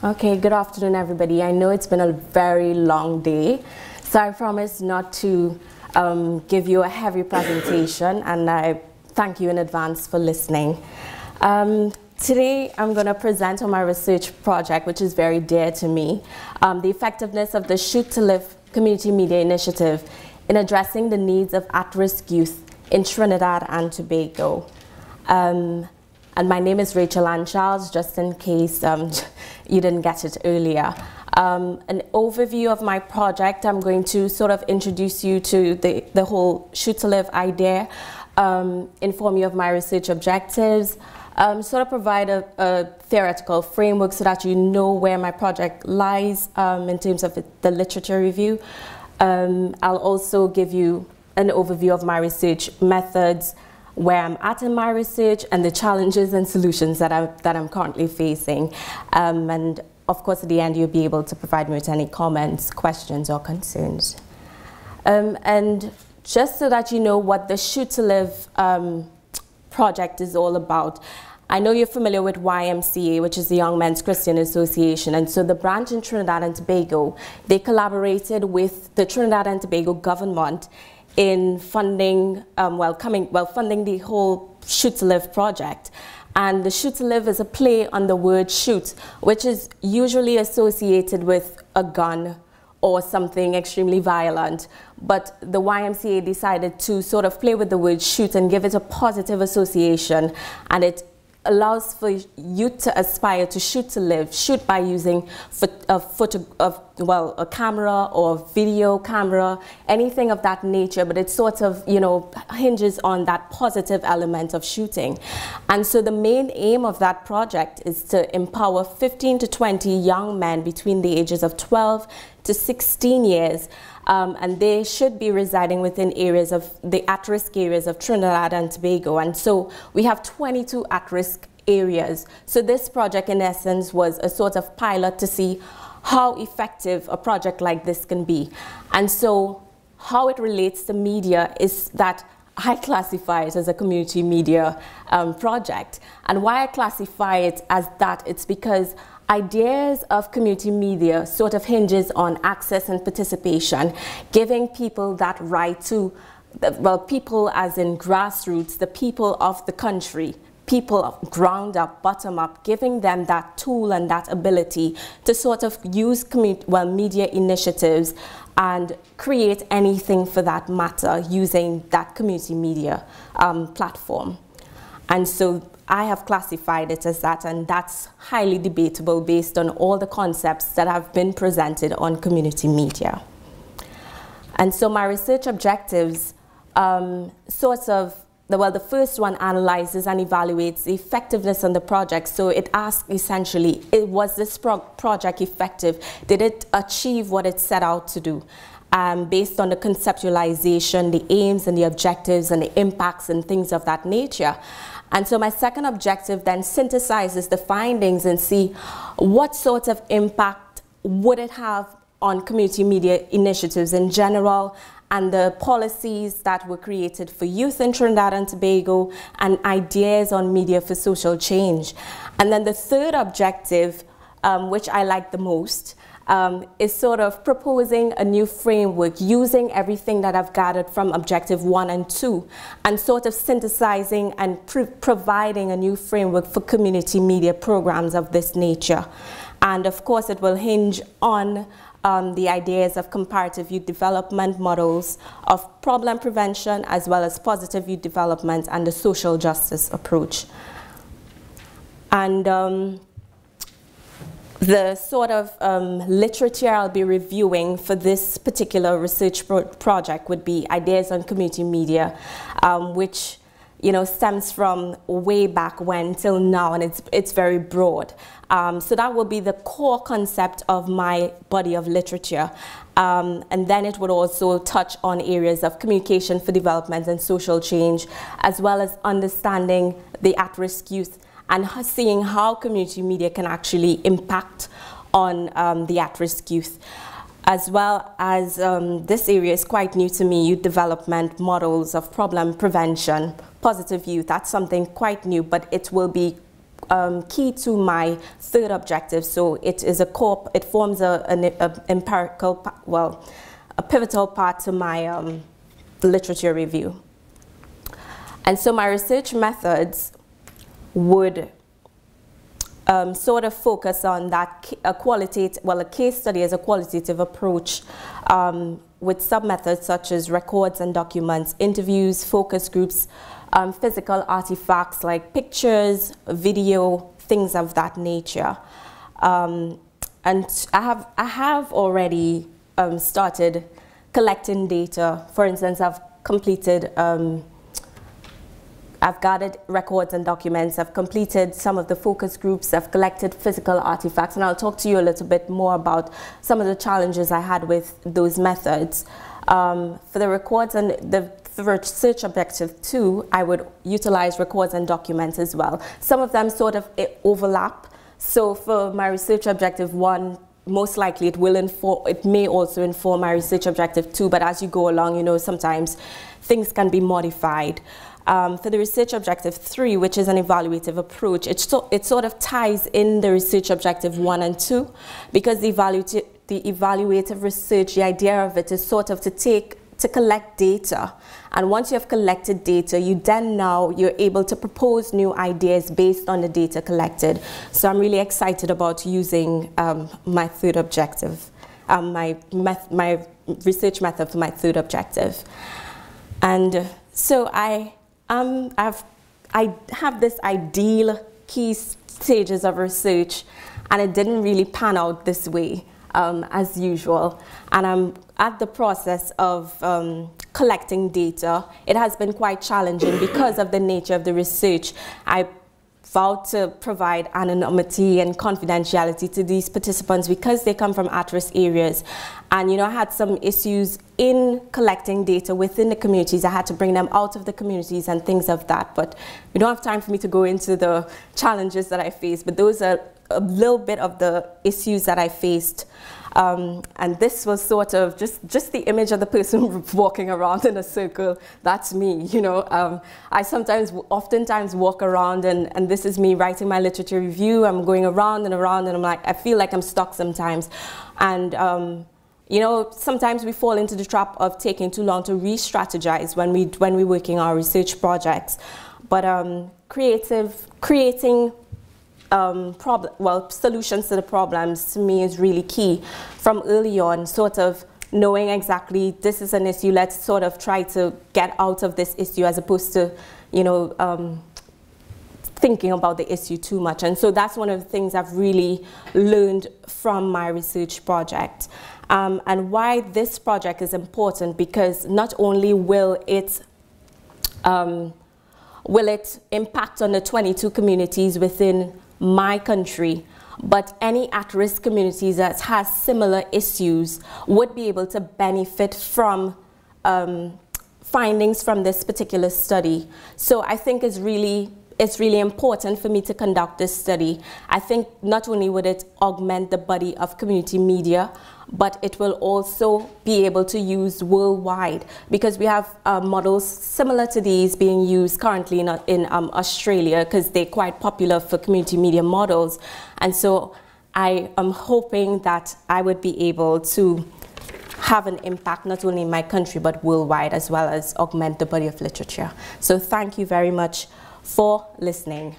Okay, good afternoon, everybody. I know it's been a very long day, so I promise not to give you a heavy presentation, and I thank you in advance for listening. Today, I'm going to present on my research project, which is very dear to me, the effectiveness of the Shoot to Live community media initiative in addressing the needs of at-risk youth in Trinidad and Tobago. And my name is Rachel-Ann Charles, just in case you didn't get it earlier. An overview of my project, I'm going to sort of introduce you to the whole Shoot to Live idea, inform you of my research objectives, sort of provide a theoretical framework so that you know where my project lies in terms of the literature review. I'll also give you an overview of my research methods, where I'm at in my research, and the challenges and solutions that I'm currently facing. And of course, at the end, you'll be able to provide me with any comments, questions, or concerns. And just so that you know what the Shoot to Live project is all about, I know you're familiar with YMCA, which is the Young Men's Christian Association, and so the branch in Trinidad and Tobago, they collaborated with the Trinidad and Tobago government in funding, funding the whole Shoot to Live project. And the Shoot to Live is a play on the word shoot, which is usually associated with a gun or something extremely violent. But the YMCA decided to sort of play with the word shoot and give it a positive association, and it allows for youth to aspire to shoot to live, shoot by using a camera or video camera, anything of that nature, but it sort of, hinges on that positive element of shooting. And so the main aim of that project is to empower 15 to 20 young men between the ages of 12 to 16 years, and they should be residing within areas of the at-risk areas of Trinidad and Tobago. And so we have 22 at-risk areas. So this project, in essence, was a sort of pilot to see how effective a project like this can be. And so how it relates to media is that I classify it as a community media project. And why I classify it as that, it's because ideas of community media sort of hinges on access and participation, giving people that right to, people as in grassroots, the people of the country, people of ground up, bottom up, giving them that tool and that ability to sort of use media initiatives and create anything for that matter using that community media platform. And so I have classified it as that, and that's highly debatable based on all the concepts that have been presented on community media. And so my research objectives the first one analyzes and evaluates the effectiveness on the project. So it asks essentially, was this project effective? Did it achieve what it set out to do? Based on the conceptualization, the aims and the objectives and the impacts and things of that nature. And so my second objective then synthesizes the findings and see what sort of impact would it have on community media initiatives in general, and the policies that were created for youth in Trinidad and Tobago, and ideas on media for social change. And then the third objective, which I like the most, is sort of proposing a new framework using everything that I've gathered from objective 1 and 2, and sort of synthesizing and providing a new framework for community media programs of this nature. And of course, it will hinge on the ideas of comparative youth development, models of problem prevention, as well as positive youth development and the social justice approach. And the sort of literature I'll be reviewing for this particular research project would be ideas on community media, which stems from way back when till now, and it's very broad. So that will be the core concept of my body of literature. And then it would also touch on areas of communication for development and social change, as well as understanding the at-risk youth and seeing how community media can actually impact on the at-risk youth. As well as this area is quite new to me, youth development, models of problem prevention, positive youth, that's something quite new, but it will be key to my third objective. So it is it forms an empirical, well, a pivotal part to my literature review. And so my research methods would sort of focus on that a case study as a qualitative approach with sub-methods such as records and documents, interviews, focus groups, physical artifacts like pictures, video, things of that nature. And I have already started collecting data. For instance, I've gathered records and documents, I've completed some of the focus groups, I've collected physical artifacts, and I'll talk to you a little bit more about some of the challenges I had with those methods. For the records and the research objective 2, I would utilize records and documents as well. Some of them sort of overlap. So for my research objective 1, most likely it may also inform my research objective 2, but as you go along, you know, sometimes things can be modified. For the research objective 3, which is an evaluative approach, it sort of ties in the research objective 1 and 2, because the evaluative research, the idea of it is sort of to collect data. And once you have collected data, you're able to propose new ideas based on the data collected. So I'm really excited about using my third objective, my research method for my third objective. And so I have this ideal key stages of research, and it didn't really pan out this way as usual. And I'm at the process of collecting data. It has been quite challenging because of the nature of the research. I vowed to provide anonymity and confidentiality to these participants because they come from at-risk areas. And you know, I had some issues in collecting data within the communities. I had to bring them out of the communities and things of that. But we don't have time for me to go into the challenges that I faced, but those are a little bit of the issues that I faced. And this was sort of just the image of the person walking around in a circle. That's me, you know. I oftentimes walk around, and this is me writing my literature review. I'm going around and around, and I'm like, I feel like I'm stuck sometimes. And you know, sometimes we fall into the trap of taking too long to re-strategize when we're working our research projects. But creating solutions to the problems, to me, is really key. From early on, sort of knowing exactly this is an issue, let's sort of try to get out of this issue, as opposed to, you know, thinking about the issue too much. And so that's one of the things I've really learned from my research project. And why this project is important, because not only will it impact on the 22 communities within my country, but any at-risk communities that has similar issues would be able to benefit from findings from this particular study. So I think it's really important for me to conduct this study. I think not only would it augment the body of community media, but it will also be able to use worldwide, because we have models similar to these being used currently in Australia, because they're quite popular for community media models. And so I am hoping that I would be able to have an impact not only in my country but worldwide, as well as augment the body of literature. So thank you very much for listening.